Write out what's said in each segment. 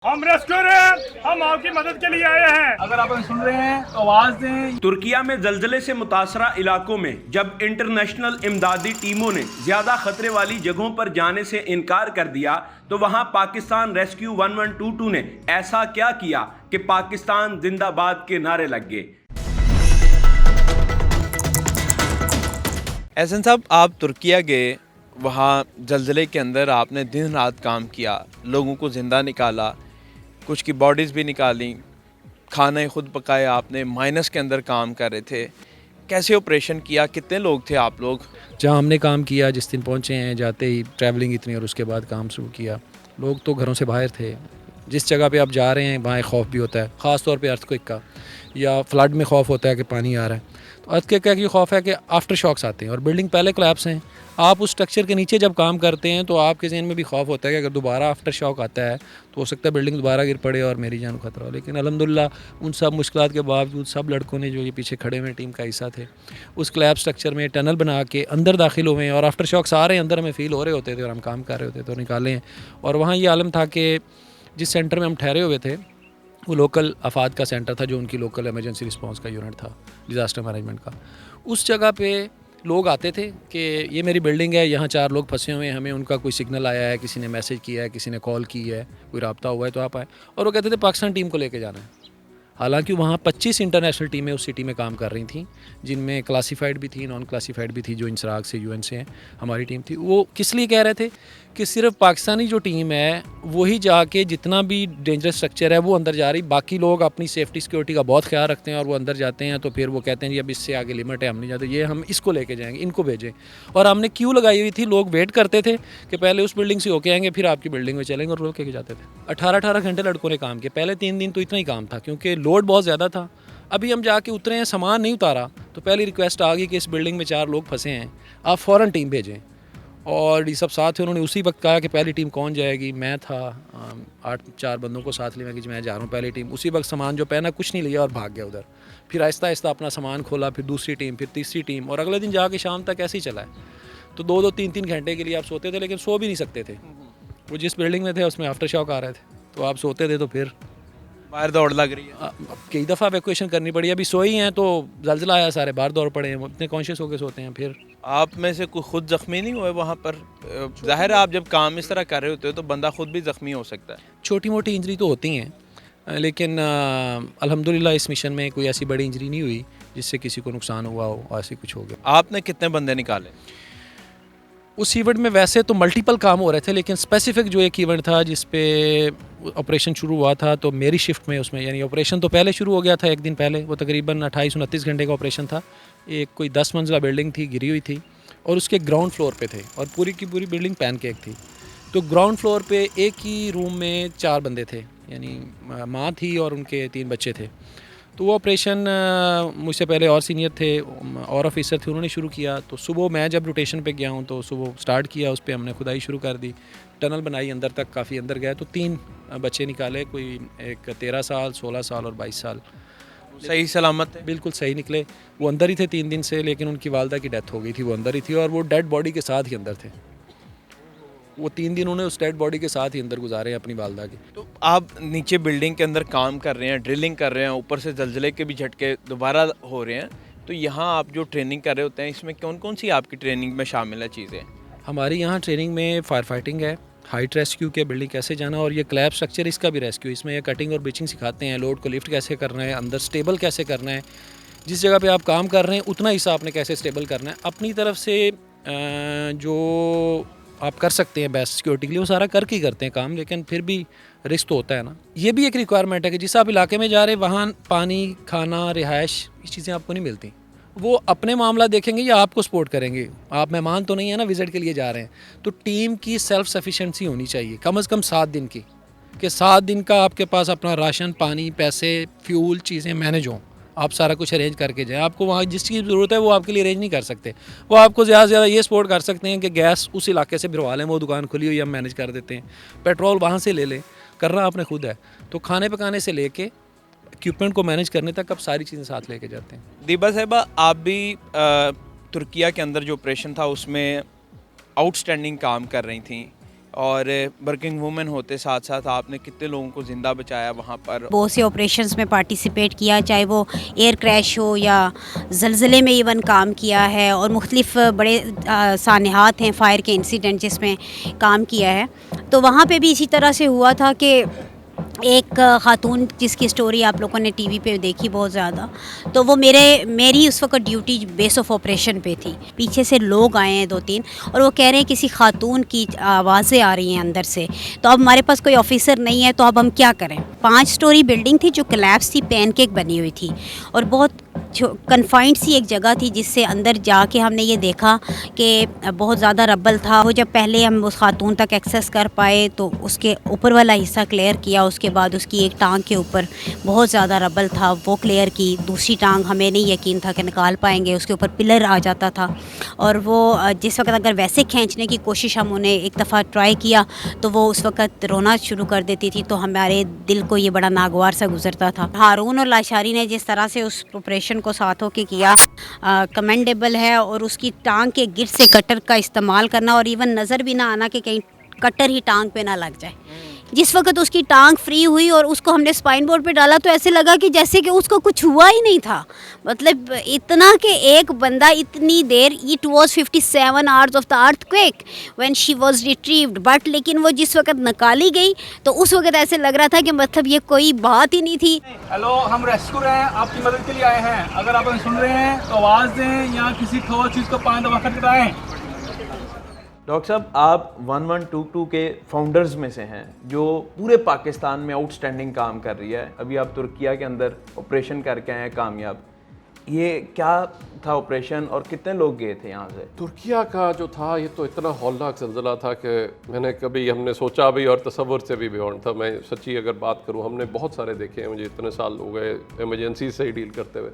हम रेस्क्यूअर हैं, हम आपकी मदद के लिए आए हैं। अगर आप हमें सुन रहे हैं तो आवाज दें। तुर्किया में जल्जले से मुतासरा इलाकों में जब इंटरनेशनल इमदादी टीमों ने ज्यादा खतरे वाली जगहों पर जाने से इनकार कर दिया तो वहां पाकिस्तान रेस्क्यू 1122 ने ऐसा क्या किया कि पाकिस्तान जिंदाबाद के नारे लग गए। एहसन साहब, आप तुर्किया गए, वहाँ जल्जले के अंदर आपने दिन रात काम किया, लोगों को ज़िंदा निकाला, कुछ की बॉडीज़ भी निकाली, खाने खुद पकाए आपने, माइनस के अंदर काम कर रहे थे। कैसे ऑपरेशन किया, कितने लोग थे आप लोग? जहाँ हमने काम किया, जिस दिन पहुँचे हैं, जाते ही ट्रैवलिंग इतनी और उसके बाद काम शुरू किया। लोग तो घरों से बाहर थे। जिस जगह पे आप जा रहे हैं वहाँ एक खौफ भी होता है, ख़ास तौर पे अर्थक्वेक का, या फ्लड में खौफ होता है कि पानी आ रहा है। तो अर्थक्वेक का खौफ है कि आफ्टर शॉक्स आते हैं और बिल्डिंग पहले कोलैप्स हैं। आप उस स्ट्रक्चर के नीचे जब काम करते हैं तो आपके ज़हन में भी खौफ होता है कि अगर दोबारा आफ्टर शॉक आता है तो हो सकता है बिल्डिंग दोबारा गिर पड़े और मेरी जान को खतरा हो। लेकिन अल्हम्दुलिल्लाह उन सब मुश्किलात के बावजूद सब लड़कों ने, जो ये पीछे खड़े हुए टीम का हिस्सा थे, उस कोलैप्स स्ट्रक्चर में टनल बना के अंदर दाखिल हुए हैं और आफ्टर शॉक्स आ रहे हैं, अंदर हमें फील हो रहे होते थे और हम काम कर रहे होते थे, तो निकाले हैं। और वहाँ ये आलम था कि जिस सेंटर में हम ठहरे हुए थे वो लोकल अफाद का सेंटर था, जो उनकी लोकल इमरजेंसी रिस्पांस का यूनिट था, डिज़ास्टर मैनेजमेंट का। उस जगह पे लोग आते थे कि ये मेरी बिल्डिंग है, यहाँ 4 लोग फंसे हुए हैं, हमें उनका कोई सिग्नल आया है, किसी ने मैसेज किया है, किसी ने कॉल की है, कोई रब्ता हुआ है तो आप आए। और वो कहते थे पाकिस्तान टीम को लेके जाना है। हालांकि वहाँ 25 इंटरनेशनल टीमें उस सिटी में काम कर रही थी, जिनमें क्लासीफाइड भी थी, नॉन क्लासीफाइड भी थी। जो इंसराग से, यूएन से हैं, हमारी टीम थी। वो किस लिए कह रहे थे कि सिर्फ पाकिस्तानी जो टीम है वही जाके जितना भी डेंजरस स्ट्रक्चर है वो अंदर जा रही, बाकी लोग अपनी सेफ्टी सिक्योरिटी का बहुत ख्याल रखते हैं और वो अंदर जाते हैं तो फिर वो कहते हैं जी अब इससे आगे लिमिट है, हम नहीं जाते, ये हम इसको लेके जाएंगे, इनको भेजें। और हमने क्यू लगाई हुई थी, लोग वेट करते थे कि पहले उस बिल्डिंग से होके आएंगे फिर आपकी बिल्डिंग में चलेंगे, और रोक के जाते थे। 18-18 घंटे लड़कों ने काम किया। पहले 3 दिन तो इतना ही काम था क्योंकि लोड बहुत ज़्यादा था। अभी हम जाके उतरे हैं, सामान नहीं उतारा तो पहली रिक्वेस्ट आ गई कि इस बिल्डिंग में 4 लोग फंसे हैं, आप फ़ौरन टीम भेजें। और ये सब साथ थे, उन्होंने उसी वक्त कहा कि पहली टीम कौन जाएगी। मैं था, 4 बंदों को साथ लिया कि मैं जा रहा हूँ पहली टीम। उसी वक्त सामान जो पहना कुछ नहीं लिया और भाग गया उधर। फिर आहिस्ता आहिस्ता अपना सामान खोला, फिर दूसरी टीम, फिर तीसरी टीम, और अगले दिन जाके शाम तक ऐसे ही चला है। तो 2-2, 3-3 घंटे के लिए आप सोते थे, लेकिन सो भी नहीं सकते थे। वो जिस बिल्डिंग में थे उसमें आफ्टर शॉक आ रहे थे, तो आप सोते थे तो फिर बाहर दौड़ लग रही है। कई दफ़ा इवैक्यूएशन करनी पड़ी। अभी सोई हैं तो जल्जला आया, सारे बाहर दौड़ पड़े हैं, वो इतने कॉन्शियस होकर सोते हैं। फिर आप में से कोई खुद ज़ख्मी नहीं हुए वहाँ पर? ज़ाहिर है आप जब काम इस तरह कर रहे होते हो तो बंदा खुद भी ज़ख्मी हो सकता है। छोटी मोटी इंजरी तो होती हैं, लेकिन अल्हम्दुलिल्लाह इस मिशन में कोई ऐसी बड़ी इंजरी नहीं हुई जिससे किसी को नुकसान हुआ हो, ऐसी कुछ हो गया। आपने कितने बंदे निकाले उस इवेंट में? वैसे तो मल्टीपल काम हो रहे थे, लेकिन स्पेसिफिक जो एक इवेंट था जिस पे ऑपरेशन शुरू हुआ था तो मेरी शिफ्ट में उसमें, यानी ऑपरेशन तो पहले शुरू हो गया था एक दिन पहले। वो तकरीबन 28-29 घंटे का ऑपरेशन था। एक कोई 10 मंजिला बिल्डिंग थी, गिरी हुई थी, और उसके ग्राउंड फ्लोर पे थे, और पूरी की पूरी बिल्डिंग पैनकेक थी। तो ग्राउंड फ्लोर पे एक ही रूम में 4 बंदे थे, यानी माँ थी और उनके 3 बच्चे थे। तो वो ऑपरेशन मुझसे पहले और सीनियर थे और ऑफिसर थे, उन्होंने शुरू किया। तो सुबह मैं जब रोटेशन पे गया हूँ तो सुबह स्टार्ट किया, उस पर हमने खुदाई शुरू कर दी, टनल बनाई, अंदर तक काफ़ी अंदर गए तो 3 बच्चे निकाले, कोई एक 13 साल, 16 साल और 22 साल। सही सलामत है? बिल्कुल सही निकले। वो अंदर ही थे 3 दिन से, लेकिन उनकी वालदा की डेथ हो गई थी, वो अंदर ही थी और वो डेड बॉडी के साथ ही अंदर थे। वो 3 दिन उन्होंने उस डेड बॉडी के साथ ही अंदर गुजारे हैं अपनी वालदा के। तो आप नीचे बिल्डिंग के अंदर काम कर रहे हैं, ड्रिलिंग कर रहे हैं, ऊपर से जल्जले के भी झटके दोबारा हो रहे हैं, तो यहाँ आप जो ट्रेनिंग कर रहे होते हैं इसमें कौन कौन सी आपकी ट्रेनिंग में शामिल है चीज़ें? हमारी यहाँ ट्रेनिंग में फायर फाइटिंग है, हाइट रेस्क्यू के, बिल्डिंग कैसे जाना, और ये क्लैब स्ट्रक्चर इसका भी रेस्क्यू। इसमें ये कटिंग और ब्रीचिंग सिखाते हैं, लोड को लिफ्ट कैसे करना है, अंदर स्टेबल कैसे करना है, जिस जगह पे आप काम कर रहे हैं उतना हिस्सा आपने कैसे स्टेबल करना है। अपनी तरफ से जो आप कर सकते हैं बेस्ट सिक्योरिटी के लिए वो सारा करके ही करते हैं काम, लेकिन फिर भी रिस्क तो होता है ना। ये भी एक रिक्वायरमेंट है कि जिस आप इलाके में जा रहे हैं वहाँ पानी, खाना, रिहाइश, ये चीज़ें आपको नहीं मिलती। वो अपने मामला देखेंगे या आपको सपोर्ट करेंगे। आप मेहमान तो नहीं है ना, विज़िट के लिए जा रहे हैं। तो टीम की सेल्फ सफिशेंसी होनी चाहिए कम से कम 7 दिन की, कि 7 दिन का आपके पास अपना राशन, पानी, पैसे, फ्यूल, चीज़ें मैनेज हों, आप सारा कुछ अरेंज करके जाएँ। आपको वहाँ जिस चीज़ की ज़रूरत है वो आपके लिए अरेंज नहीं कर सकते। वो आपको ज़्यादा से ज़्यादा ये सपोर्ट कर सकते हैं कि गैस उस इलाके से भिरवा लें, वो दुकान खुली हुई हम मैनेज कर देते हैं, पेट्रोल वहाँ से ले लें, करना आपने खुद है। तो खाने पकाने से लेके इक्विपमेंट को मैनेज करने तक आप सारी चीज़ें साथ लेके जाते हैं। दीबा साहिबा, आप भी तुर्किया के अंदर जो ऑपरेशन था उसमें आउटस्टैंडिंग काम कर रही थी, और वर्किंग वुमेन होते साथ साथ आपने कितने लोगों को ज़िंदा बचाया वहाँ पर? बहुत से ऑपरेशंस में पार्टिसिपेट किया, चाहे वो एयर क्रैश हो या ज़लज़ले में इवन काम किया है, और मुख्तलिफ बड़े सानहात हैं फायर के इंसिडेंट जिसमें काम किया है। तो वहाँ पे भी इसी तरह से हुआ था कि एक ख़ातून जिसकी स्टोरी आप लोगों ने टीवी पे देखी बहुत ज़्यादा, तो वो मेरी उस वक्त ड्यूटी बेस ऑफ ऑपरेशन पे थी। पीछे से लोग आए हैं 2-3 और वो कह रहे हैं किसी ख़ातून की आवाज़ें आ रही हैं अंदर से। तो अब हमारे पास कोई ऑफिसर नहीं है, तो अब हम क्या करें। 5 स्टोरी बिल्डिंग थी जो कोलैप्स थी, पैनकेक बनी हुई थी और बहुत कन्फाइंड सी एक जगह थी, जिससे अंदर जाके हमने ये देखा कि बहुत ज़्यादा रब्बल था। वो जब पहले हम उस खातून तक एक्सेस कर पाए तो उसके ऊपर वाला हिस्सा क्लियर किया, उसके बाद उसकी एक टांग के ऊपर बहुत ज़्यादा रब्बल था, वो क्लियर की। दूसरी टांग हमें नहीं यकीन था कि निकाल पाएंगे, उसके ऊपर पिलर आ जाता था और वो जिस वक्त अगर वैसे खींचने की कोशिश हम उन्हें एक दफ़ा ट्राई किया तो वो उस वक्त रोना शुरू कर देती थी। तो हमारे दिल को ये बड़ा नागवार सा गुजरता था। हारून और लाशारी ने जिस तरह से उस ऑपरेशन को साथ होके किया, कमेंडेबल है। और उसकी टांग के गिर से कटर का इस्तेमाल करना और इवन नज़र भी ना आना कि कहीं कटर ही टांग पे ना लग जाए। जिस वक्त उसकी टांग फ्री हुई और उसको हमने स्पाइन बोर्ड पे डाला तो ऐसे लगा कि जैसे कि उसको कुछ हुआ ही नहीं था। मतलब इतना कि एक बंदा इतनी देर, it was 57 hours of the earthquake when she was retrieved, but लेकिन वो जिस वक्त निकाली गई तो उस वक्त ऐसे लग रहा था कि मतलब ये कोई बात ही नहीं थी। हेलो, हम रेस्क्यू हैं, आपकी मदद के लिए आए हैं। अगर आप हमें सुन रहे हैं तो आवाज़ दें या किसी ठोस चीज़ को 5 दफ़ा खटखटाएं। डॉक्टर साहब, आप 1122 के फाउंडर्स में से हैं जो पूरे पाकिस्तान में आउटस्टैंडिंग काम कर रही है। अभी आप तुर्किया के अंदर ऑपरेशन करके आए हैं कामयाब। ये क्या था ऑपरेशन और कितने लोग गए थे यहाँ से? तुर्किया का जो था ये तो इतना हौलनाक ज़लज़ला था कि हमने सोचा भी और तसव्वुर से भी बियॉन्ड था। मैं सच्ची अगर बात करूँ, हमने बहुत सारे देखे हैं, मुझे इतने साल हो गए इमरजेंसी से ही डील करते हुए।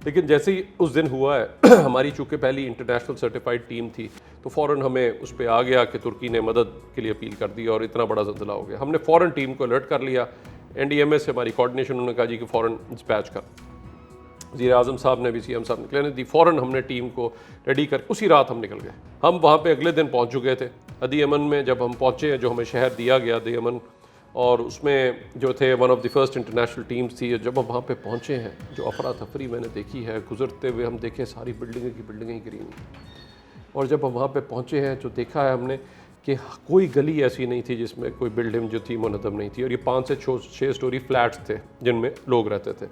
लेकिन जैसे ही उस दिन हुआ है हमारी चूँकि पहली इंटरनेशनल सर्टिफाइड टीम थी तो फ़ौरन हमें उस पर आ गया कि तुर्की ने मदद के लिए अपील कर दी और इतना बड़ा ज़लज़ला हो गया। हमने फ़ौरन टीम को अलर्ट कर लिया। NDMA से हमारी कोऑर्डिनेशन, उन्होंने कहा जी कि फ़ौरन डिस्पैच कर। वज़ीर आज़म साहब ने भी, CM साहब ने क्लियर दी। फ़ौरन हमने टीम को रेडी कर, उसी रात हम निकल गए। हम वहाँ पे अगले दिन पहुँच चुके थे। अदी-यमन में जब हम पहुँचे, जो हमें शहर दिया गया अदी-यमन, और उसमें जो थे one of the first international teams थी। जब हम वहाँ पे पहुँचे हैं, जो अफरा तफरी मैंने देखी है गुजरते हुए, हम देखें सारी बिल्डिंगें की बिल्डिंगें ही गिरी हुई। और जब हम वहाँ पे पहुँचे हैं, जो देखा है हमने कि कोई गली ऐसी नहीं थी जिसमें कोई बिल्डिंग जो थी मुनज़्ज़म नहीं थी। और ये 5 से 6 स्टोरी फ्लैट्स थे जिनमें लोग रहते थे।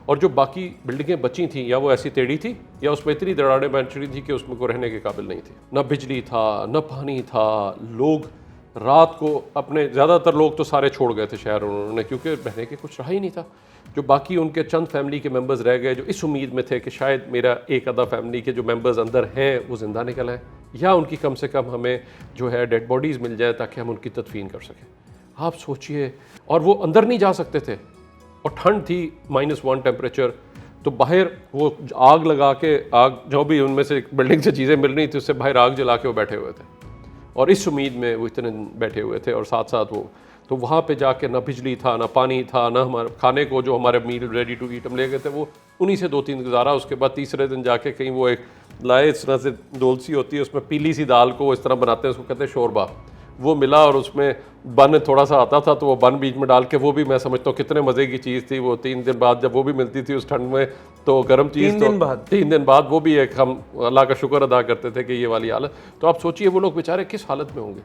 और जो बाकी बिल्डिंगें बची थी, या वो ऐसी टेढ़ी थी या उसमें इतनी दरारें बन चुकी थी कि उसमें कोई रहने के काबिल नहीं थी। न बिजली था, न पानी था। लोग रात को अपने, ज़्यादातर लोग तो सारे छोड़ गए थे शहर उन्होंने, क्योंकि रहने के कुछ रहा ही नहीं था। जो बाकी उनके चंद फैमिली के मेंबर्स रह गए, जो इस उम्मीद में थे कि शायद मेरा एक आधा फैमिली के जो मेंबर्स अंदर हैं वो ज़िंदा निकल आएँ, या उनकी कम से कम हमें जो है डेड बॉडीज़ मिल जाए ताकि हम उनकी तदफीन कर सकें। आप सोचिए, और वो अंदर नहीं जा सकते थे और ठंड थी, -1 टेम्परेचर। तो बाहर वो आग लगा के, आग जो भी उनमें से बिल्डिंग से चीज़ें मिल रही थी उससे बाहर आग जला के वो बैठे हुए थे और इस उम्मीद में वो इतने बैठे हुए थे। और साथ साथ वो तो वहाँ पे जाके ना बिजली था, ना पानी था, ना हमारे खाने को जो हमारे मील रेडी टू ईट हम ले गए थे वो उन्हीं से 2-3 गुजारा। उसके बाद तीसरे दिन जाके कहीं वो एक लाए, इस तरह से डोल सी होती है, उसमें पीली सी दाल को इस तरह बनाते हैं, उसको कहते हैं शोरबा। वो मिला और उसमें बन थोड़ा सा आता था, तो वो बन बीच में डाल के, वो भी मैं समझता हूँ कितने मज़े की चीज़ थी वो। 3 दिन बाद जब वो भी मिलती थी उस ठंड में, तो गर्म चीज़, 3 दिन बाद वो भी एक, हम अल्लाह का शुक्र अदा करते थे कि ये वाली हालत। तो आप सोचिए वो लोग बेचारे किस हालत में होंगे।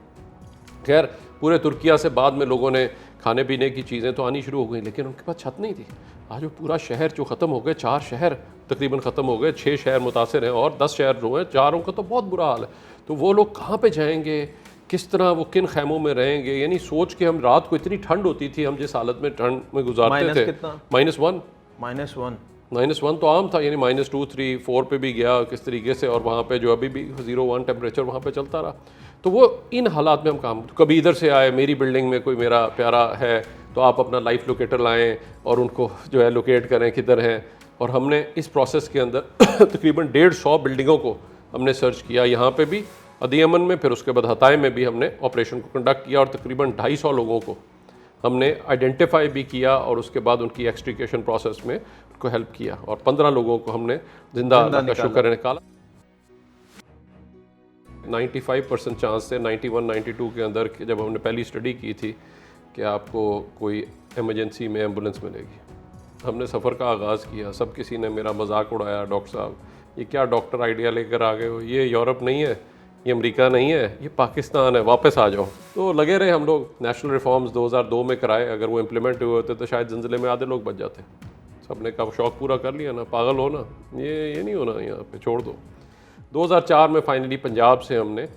खैर, पूरे तुर्किया से बाद में लोगों ने खाने पीने की चीज़ें तो आनी शुरू हो गई, लेकिन उनके पास छत नहीं थी। आज वो पूरा शहर जो ख़त्म हो गए, 4 शहर तकरीबन ख़त्म हो गए, 6 शहर मुतासर हैं और 10 शहर जो हैं, 4 का तो बहुत बुरा हाल है। तो वो लोग कहाँ पे जाएंगे, किस तरह वो किन खैमों में रहेंगे। यानी सोच के हम, रात को इतनी ठंड होती थी, हम जिस हालत में ठंड में गुजारते थे, -1 तो आम था, यानी -2, 3, 4 पे भी गया किस तरीके से। और वहाँ पे जो अभी भी 0-1 टेम्परेचर वहाँ पे चलता रहा। तो वो इन हालात में हम काम, कभी इधर से आए, मेरी बिल्डिंग में कोई मेरा प्यारा है तो आप अपना लाइफ लोकेटर लाएं और उनको जो है लोकेट करें किधर हैं। और हमने इस प्रोसेस के अंदर तकरीबन 150 बिल्डिंगों को हमने सर्च किया, यहाँ पे भी अदी-यमन में, फिर उसके बाद हताए में भी हमने ऑपरेशन को कंडक्ट किया और तकरीबन 250 लोगों को हमने आइडेंटिफाई भी किया और उसके बाद उनकी एक्सट्रिकेशन प्रोसेस में उनको हेल्प किया और 15 लोगों को हमने जिंदा का शुक्र निकाला। 95% चांस थे 91-92 के अंदर कि जब हमने पहली स्टडी की थी कि आपको कोई इमरजेंसी में एम्बुलेंस मिलेगी। हमने सफ़र का आगाज़ किया, सब किसी ने मेरा मजाक उड़ाया, डॉक्टर साहब ये क्या डॉक्टर आइडिया लेकर आ गए हो, ये यूरोप नहीं है, ये अमेरिका नहीं है, ये पाकिस्तान है, वापस आ जाओ। तो लगे रहे हम लोग। नेशनल रिफॉर्म्स 2002 में कराए, अगर वो इम्प्लीमेंट हुए होते तो शायद ज़लज़ले में आधे लोग बच जाते। सबने कहा शौक़ पूरा कर लिया ना, पागल हो ना, ये नहीं होना, यहाँ पे छोड़ दो। 2004 में फाइनली पंजाब से हमने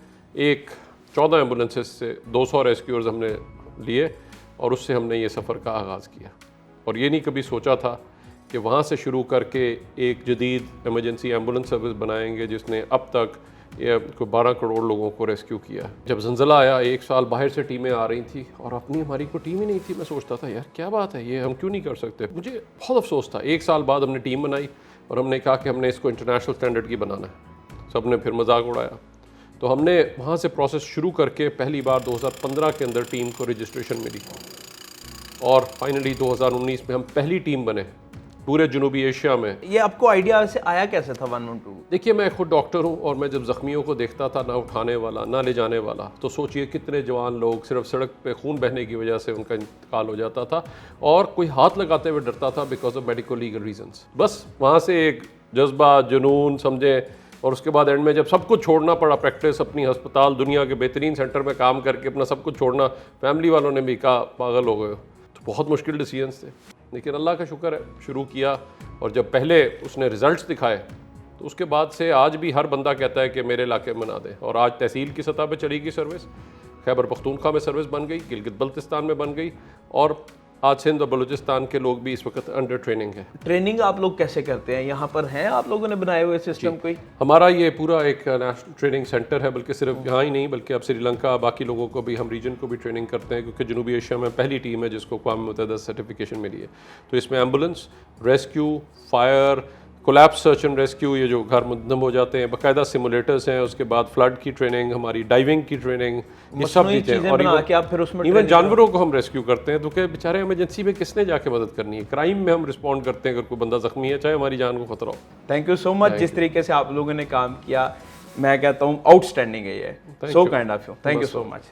14 एम्बुलेंसेस से 200 रेस्क्यूअर्स हमने लिए और उससे हमने ये सफ़र का आगाज़ किया। और ये नहीं कभी सोचा था कि वहाँ से शुरू करके एक जदीद इमरजेंसी एम्बुलेंस सर्विस बनाएंगे जिसने अब तक ये कोई 12 करोड़ लोगों को रेस्क्यू किया। जब ज़लज़ला आया 1 साल बाहर से टीमें आ रही थी और अपनी हमारी कोई टीम ही नहीं थी। मैं सोचता था यार क्या बात है, ये हम क्यों नहीं कर सकते। मुझे बहुत अफसोस था। 1 साल बाद हमने टीम बनाई और हमने कहा कि हमने इसको इंटरनेशनल स्टैंडर्ड की बनाना है। सब ने फिर मजाक उड़ाया। तो हमने वहाँ से प्रोसेस शुरू करके पहली बार 2015 के अंदर टीम को रजिस्ट्रेशन मिली और फाइनली 2019 में हम पहली टीम बने पूरे जनूबी एशिया में। ये आपको आइडिया से आया कैसे था 112? देखिए मैं खुद डॉक्टर हूँ और मैं जब ज़ख्मियों को देखता था, ना उठाने वाला ना ले जाने वाला, तो सोचिए कितने जवान लोग सिर्फ सड़क पे खून बहने की वजह से उनका इंतकाल हो जाता था और कोई हाथ लगाते हुए डरता था because of medical legal reasons. बस वहाँ से एक जज्बा, जुनून समझे और उसके बाद एंड में जब सब कुछ छोड़ना पड़ा, प्रैक्टिस, अपनी अस्पताल, दुनिया के बेहतरीन सेंटर में काम करके अपना सब कुछ छोड़ना, फैमिली वालों ने भी कहा पागल हो गए। तो बहुत मुश्किल डिसीजंस थे, लेकिन अल्लाह का शुक्र है शुरू किया और जब पहले उसने रिजल्ट्स दिखाए तो उसके बाद से आज भी हर बंदा कहता है कि मेरे इलाके में बना दें। और आज तहसील की सतह पे चलेगी सर्विस, खैबर पख्तूनख्वा में सर्विस बन गई, गिलगित बल्तिस्तान में बन गई और आज सिंध और बलूचिस्तान के लोग भी इस वक्त अंडर ट्रेनिंग है। ट्रेनिंग आप लोग कैसे करते हैं? यहाँ पर हैं आप लोगों ने बनाए हुए सिस्टम कोई? हमारा ये पूरा एक नेशनल ट्रेनिंग सेंटर है, बल्कि सिर्फ यहाँ ही नहीं बल्कि अब श्रीलंका, बाकी लोगों को भी, हम रीजन को भी ट्रेनिंग करते हैं क्योंकि जनूबी एशिया में पहली टीम है जिसको अक़वाम मुत्तहिदा सर्टिफिकेशन मिली है। तो इसमें ambulance, rescue, fire, collapse search and rescue, ये जो घर मुद्दम हो जाते हैं, बाकायदा सिमुलेटर्स हैं, उसके बाद फ्लड की ट्रेनिंग, हमारी डाइविंग की ट्रेनिंग, ये सब चीज़ें हैं। और इवन जानवरों को हम रेस्क्यू करते हैं। तो क्या बेचारे इमरजेंसी में किसने जाके मदद करनी है, क्राइम में हम रिस्पॉन्ड करते हैं अगर कोई बंदा जख्मी है, चाहे हमारी जान को खतरा हो। Thank you so much. जिस तरीके से आप लोगों ने काम किया, मैं कहता हूँ आउटस्टैंडिंग है ये। So kind of you, thank you so much.